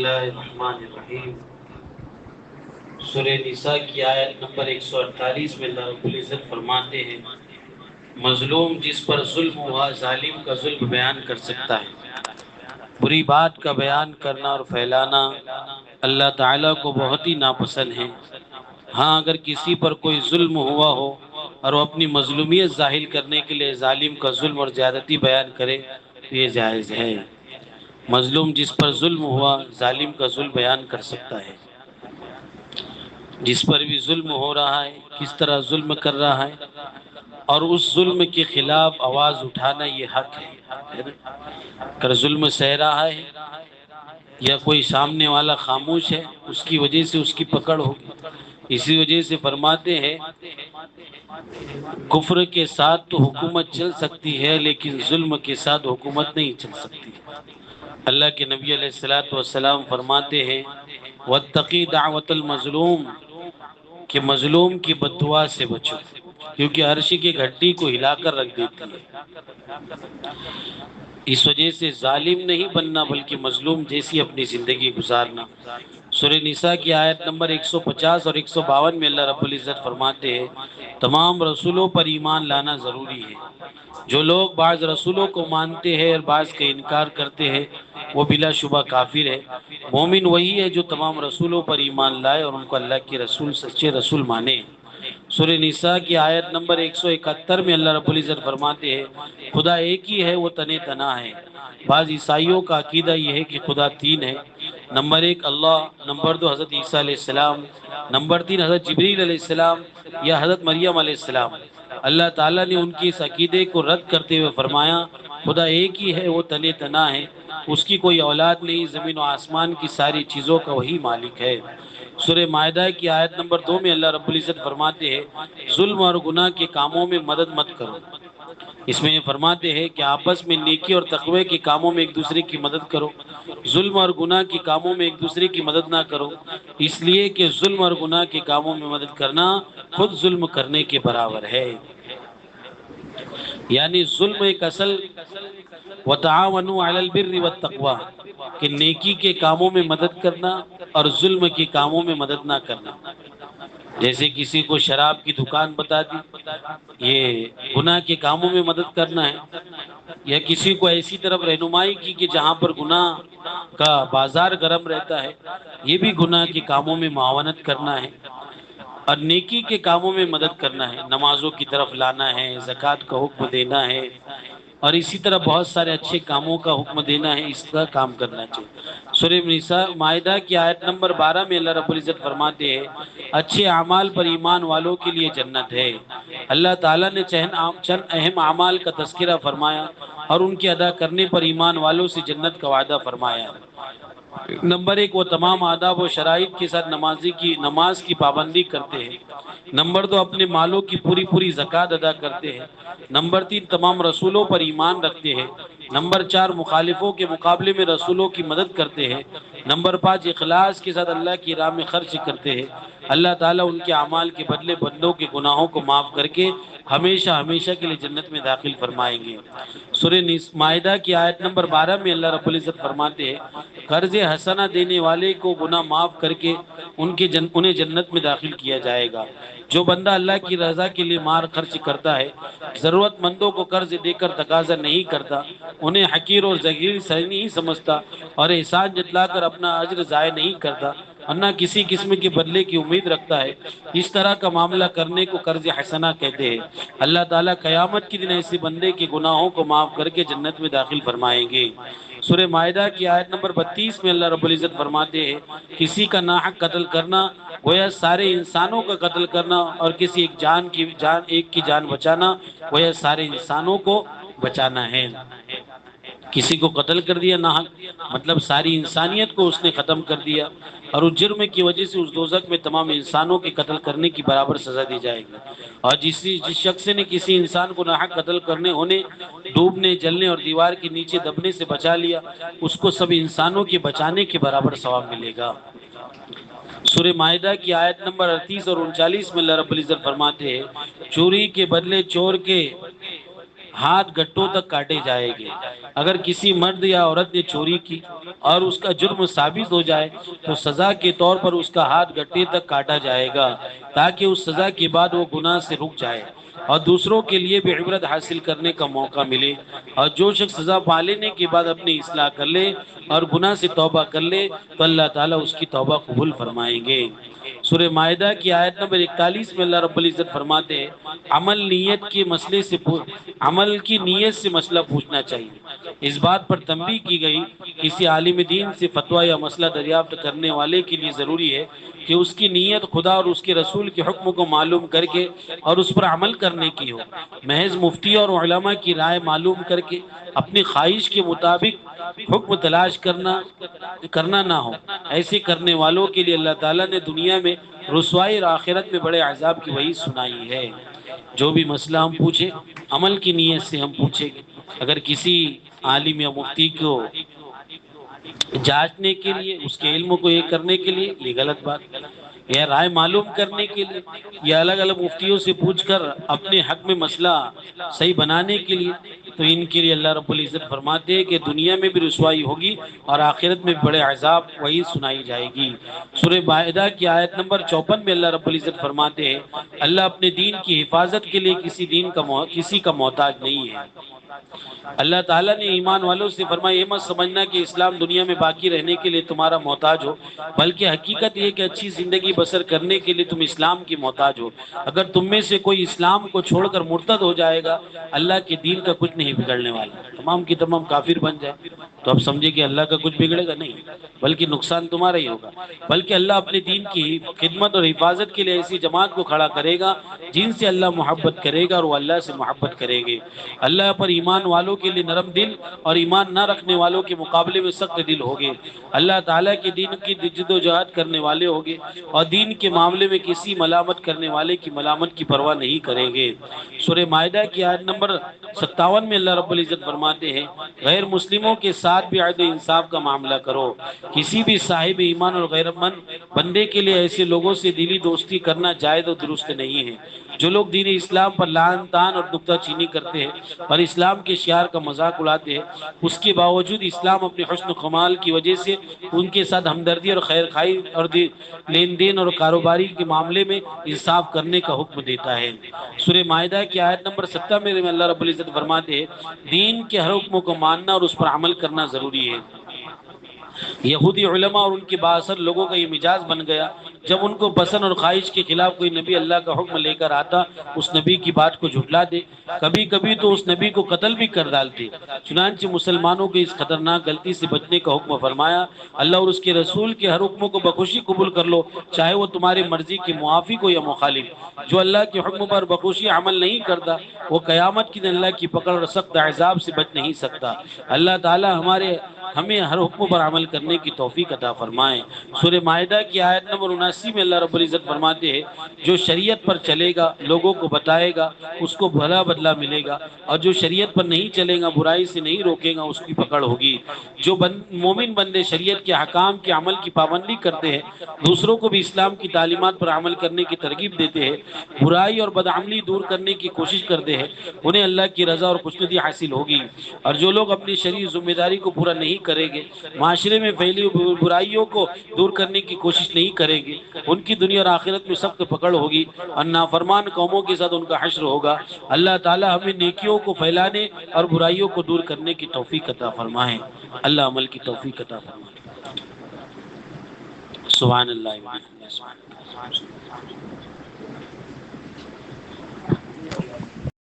اللہ الرحمن الرحیم۔ سورہ نساء کی آیت نمبر 148 میں اللہ رب العزت فرماتے ہیں، مظلوم جس پر ظلم ہوا ظالم کا ظلم بیان کر سکتا ہے۔ بری بات کا بیان کرنا اور پھیلانا اللہ تعالیٰ کو بہت ہی ناپسند ہے۔ ہاں، اگر کسی پر کوئی ظلم ہوا ہو اور وہ اپنی مظلومیت ظاہر کرنے کے لیے ظالم کا ظلم اور زیادتی بیان کرے تو یہ جائز ہے۔ مظلوم جس پر ظلم ہوا ظالم کا ظلم بیان کر سکتا ہے۔ جس پر بھی ظلم ہو رہا ہے کس طرح ظلم کر رہا ہے اور اس ظلم کے خلاف آواز اٹھانا یہ حق ہے۔ اگر ظلم سہ رہا ہے یا کوئی سامنے والا خاموش ہے اس کی وجہ سے اس کی پکڑ ہوگی۔ اسی وجہ سے فرماتے ہیں کفر کے ساتھ تو حکومت چل سکتی ہے لیکن ظلم کے ساتھ حکومت نہیں چل سکتی۔ اللہ کے نبی علیہ الصلوۃ والسلام فرماتے ہیں واتقی دعوت المظلوم، کہ مظلوم کی بد دعا سے بچو، کیونکہ عرش کی گھٹی کو ہلا کر رکھ دیتی ہے۔ اس وجہ سے ظالم نہیں بننا بلکہ مظلوم جیسی اپنی زندگی گزارنا۔ سورہ نساء کی آیت نمبر 150 اور 152 میں اللہ رب العزت فرماتے ہیں تمام رسولوں پر ایمان لانا ضروری ہے۔ جو لوگ بعض رسولوں کو مانتے ہیں اور بعض کا انکار کرتے ہیں وہ بلا شبہ کافر ہے۔ مومن وہی ہے جو تمام رسولوں پر ایمان لائے اور ان کو اللہ کے رسول سچے رسول مانے۔ سورہ نساء کی آیت نمبر 171 میں اللہ رب العزت فرماتے ہیں خدا ایک ہی ہے، وہ تنے تنا ہے۔ بعض عیسائیوں کا عقیدہ یہ ہے کہ خدا تین ہے، نمبر ایک اللہ، نمبر دو حضرت عیسیٰ علیہ السلام، نمبر تین حضرت جبریل علیہ السلام یا حضرت مریم علیہ السلام۔ اللہ تعالیٰ نے ان کی اس عقیدے کو رد کرتے ہوئے فرمایا خدا ایک ہی ہے، وہ تنے تنا ہے، اس کی کوئی اولاد نہیں، زمین و آسمان کی ساری چیزوں کا وہی مالک ہے۔ سورہ مائدہ کی آیت نمبر 2 میں اللہ رب العزت فرماتے ہیں ظلم اور گناہ کے کاموں میں مدد مت کرو۔ اس میں یہ فرماتے ہیں کہ آپس میں نیکی اور تقوی کے کاموں میں ایک دوسرے کی مدد کرو، ظلم اور گناہ کے کاموں میں ایک دوسرے کی مدد نہ کرو، اس لیے کہ ظلم اور گناہ کے کاموں میں مدد کرنا خود ظلم کرنے کے برابر ہے۔ یعنی ظلم ایک اصل وتعاونوا علی البر والتقوی، کہ نیکی کے کاموں میں مدد کرنا اور ظلم کے کاموں میں مدد نہ کرنا۔ جیسے کسی کو شراب کی دکان بتا دی، یہ گناہ کے کاموں میں مدد کرنا ہے، یا کسی کو ایسی طرف رہنمائی کی کہ جہاں پر گناہ کا بازار گرم رہتا ہے، یہ بھی گناہ کے کاموں میں معاونت کرنا ہے۔ اور نیکی کے کاموں میں مدد کرنا ہے، نمازوں کی طرف لانا ہے، زکوٰۃ کا حکم دینا ہے، اور اسی طرح بہت سارے اچھے کاموں کا حکم دینا ہے، اس طرح کام کرنا چاہیے۔ سورہ نساء مائدہ کی آیت نمبر 12 میں اللہ رب العزت فرماتے ہیں اچھے اعمال پر ایمان والوں کے لیے جنت ہے۔ اللہ تعالیٰ نے چند اہم اعمال کا تذکرہ فرمایا اور ان کے ادا کرنے پر ایمان والوں سے جنت کا وعدہ فرمایا۔ نمبر ایک، وہ تمام آداب و شرائط کے ساتھ نماز کی پابندی کرتے ہیں۔ نمبر دو، اپنے مالوں کی پوری زکوٰۃ ادا کرتے ہیں۔ نمبر تین، تمام رسولوں پر ایمان رکھتے ہیں۔ نمبر چار، مخالفوں کے مقابلے میں رسولوں کی مدد کرتے ہیں۔ نمبر پانچ، اخلاص کے ساتھ اللہ کی راہ میں خرچ کرتے ہیں۔ اللہ تعالیٰ ان کے اعمال کے بدلے بندوں کے گناہوں کو معاف کر کے ہمیشہ کے لیے جنت میں داخل فرمائیں گے۔ سورہ مائدہ کی آیت نمبر 12 میں اللہ رب العزت فرماتے ہیں قرض حسنہ دینے والے کو گناہ معاف کر کے انہیں جنت میں داخل کیا جائے گا۔ جو بندہ اللہ کی رضا کے لیے مال خرچ کرتا ہے، ضرورت مندوں کو قرض دے کر تقاضا نہیں کرتا، انہیں حقیر اور ذلیل نہیں سمجھتا اور احسان جتلا کر اپنا اجر ضائع نہیں کرتا اور نہ کسی قسم کے بدلے کی امید رکھتا ہے، اس طرح کا معاملہ کرنے کو قرض حسنہ کہتے ہیں۔ اللہ تعالیٰ قیامت کے دن ایسے بندے کے گناہوں کو معاف کر کے جنت میں داخل فرمائیں گے۔ سورہ مائدہ کی آیت نمبر 32 میں اللہ رب العزت فرماتے ہیں کسی کا ناحق قتل کرنا گویا سارے انسانوں کا قتل کرنا، اور کسی ایک کی جان بچانا گویا سارے انسانوں کو بچانا ہے۔ کسی کو قتل کر دیا ناحق، مطلب ساری انسانیت کو اس نے ختم کر دیا، اور اس جرم کی وجہ سے اس دوزخ میں تمام انسانوں کے قتل کرنے کی برابر سزا دی جائے گی۔ اور جس شخص نے کسی انسان کو ناحق قتل ہونے، ڈوبنے، جلنے اور دیوار کے نیچے دبنے سے بچا لیا، اس کو سب انسانوں کے بچانے کے برابر ثواب ملے گا۔ سورہ مائدہ کی آیت نمبر 38 اور 39 میں اللہ رب العزت فرماتے ہیں چوری کے بدلے چور کے ہاتھ گٹوں تک کاٹے جائیں گے۔ اگر کسی مرد یا عورت نے چوری کی اور اس کا جرم ثابت ہو جائے تو سزا کے طور پر اس کا ہاتھ گٹے تک کاٹا جائے گا، تاکہ اس سزا کے بعد وہ گناہ سے رک جائے اور دوسروں کے لیے بھی عبرت حاصل کرنے کا موقع ملے۔ اور جو شخص سزا پا لینے کے بعد اپنی اصلاح کر لے اور گناہ سے توبہ کر لے تو اللہ تعالیٰ اس کی توبہ قبول فرمائیں گے۔ سورہ مائدہ کی آیت نمبر 41 میں اللہ رب العزت فرماتے ہیں عمل کی نیت سے مسئلہ پوچھنا چاہیے۔ اس بات پر تنبیہ کی گئی کسی عالم دین سے فتویٰ یا مسئلہ دریافت کرنے والے کے لیے ضروری ہے کہ اس کی نیت خدا اور اس کے رسول کے حکم کو معلوم کر کے اور اس پر عمل کرنے کی ہو۔ محض مفتی اور علماء کی رائے معلوم کر کے اپنی خواہش کے مطابق حکم تلاش کرنا نہ ہو۔ ایسے کرنے والوں کے لیے اللہ تعالیٰ نے دنیا میں رسوائی اور آخرت میں بڑے عذاب کی وعید سنائی ہے۔ جو بھی مسئلہ ہم پوچھیں عمل کی نیت سے ہم پوچھیں گے۔ اگر کسی عالم یا مفتی کو جانچنے کے لیے، اس کے علم کو یہ کرنے کے لیے، یہ غلط بات، یا رائے معلوم کرنے کے لیے یا الگ الگ مفتیوں سے پوچھ کر اپنے حق میں مسئلہ صحیح بنانے کے لیے، تو ان کے لیے اللہ رب العزت فرماتے ہیں کہ دنیا میں بھی رسوائی ہوگی اور آخرت میں بھی بڑے عذاب وعید سنائی جائے گی۔ سورہ مائدہ کی آیت نمبر 54 میں اللہ رب العزت فرماتے ہیں اللہ اپنے دین کی حفاظت کے لیے کسی کا محتاج نہیں ہے۔ اللہ تعالیٰ نے ایمان والوں سے فرمایا یہ مت سمجھنا کہ اسلام دنیا میں باقی رہنے کے لیے تمہارا محتاج ہو، بلکہ حقیقت یہ کہ اچھی زندگی بسر کرنے کے لیے تم اسلام کی محتاج ہو۔ اگر تم میں سے کوئی اسلام کو چھوڑ کر مرتد ہو جائے گا اللہ کے دین کا کچھ نہیں بگڑنے والا، تمام کی تمام کافر بن جائے تو اب سمجھے کہ اللہ کا کچھ بگڑے گا نہیں، بلکہ نقصان تمہارا ہی ہوگا۔ بلکہ اللہ اپنے دین کی خدمت اور حفاظت کے لیے ایسی جماعت کو کھڑا کرے گا جن سے اللہ محبت کرے گا اور وہ اللہ سے محبت کرے گے۔ اللہ پر ایمان والوں کے لیے نرم دل اور ایمان نہ رکھنے والوں کے مقابلے میں سخت دل ہوگے۔ اللہ تعالیٰ کے دین کی جد و جہاد کرنے والے ہوگے اور دین کے معاملے میں کسی ملامت کرنے والے کی ملامت کی پرواہ نہیں کریں گے۔ سورہ مائدہ کی آیت نمبر 57 میں اللہ رب العزت فرماتے ہیں غیر مسلموں کے ساتھ بھی عدل و انصاف کا معاملہ کرو۔ کسی بھی صاحب ایمان اور غیرت مند بندے کے لیے ایسے لوگوں سے دلی دوستی کرنا جائز اور درست نہیں ہے جو لوگ دین اسلام پر لعن طعن اور نکتہ چینی کرتے ہیں اور اسلام کے شعار کا مذاق اڑاتے ہیں۔ اس کے باوجود اسلام اپنے حسن و کمال کی وجہ سے ان کے ساتھ ہمدردی اور خیر خواہی اور لین دین اور کاروباری کے معاملے میں انصاف کرنے کا حکم دیتا ہے۔ سورہ مائدہ کی آیت نمبر 70 میں اللہ رب العزت فرماتے ہیں دین کے ہر حکم کو ماننا اور اس پر عمل کرنا ضروری ہے۔ یہودی علماء اور ان کے بااثر لوگوں کا یہ مزاج بن گیا جب ان کو پسند اور خواہش کے خلاف کوئی نبی اللہ کا حکم لے کر آتا اس نبی کی بات کو جھٹلا دے، کبھی کبھی تو اس نبی کو قتل بھی کر ڈالتے۔ چنانچہ مسلمانوں کے اس خطرناک غلطی سے بچنے کا حکم فرمایا اللہ اور اس کے رسول کے ہر حکم کو بخوشی قبول کر لو، چاہے وہ تمہاری مرضی کے موافق ہو یا مخالف۔ جو اللہ کے حکم پر بخوشی عمل نہیں کرتا وہ قیامت کے دن اللہ کی پکڑ اور سخت عذاب سے بچ نہیں سکتا۔ اللہ تعالی ہمیں ہر حکم پر عمل کرنے کی توفیق عطا فرمائے۔ سورہ مائدہ کی آیت نمبر 79 میں اللہ رب العزت فرماتے ہیں جو شریعت پر چلے گا لوگوں کو بتائے گا اس کو بھلا بدلہ ملے گا، اور جو شریعت پر نہیں چلے گا برائی سے نہیں روکے گا اس کی پکڑ ہوگی۔ جو مومن بندے شریعت کے حکام کے عمل کی پابندی کرتے ہیں، دوسروں کو بھی اسلام کی تعلیمات پر عمل کرنے کی ترغیب دیتے ہیں، برائی اور بدعملی دور کرنے کی کوشش کرتے ہیں، انہیں اللہ کی رضا اور خوشنودی حاصل ہوگی۔ اور جو لوگ اپنی شرعی ذمہ داری کو پورا نہیں کریں گے، معاشرے میں پھیلی برائیوں کو دور کرنے کی کوشش نہیں کریں گے، ان کی دنیا اور آخرت میں سخت پکڑ ہوگی اور نافرمان قوموں کے ساتھ ان کا حشر ہوگا۔ اللہ تعالی ہمیں نیکیوں کو پھیلانے اور برائیوں کو دور کرنے کی توفیق عطا فرمائے۔ اللہ عمل کی توفیق عطا فرمائے۔ سبحان اللہ۔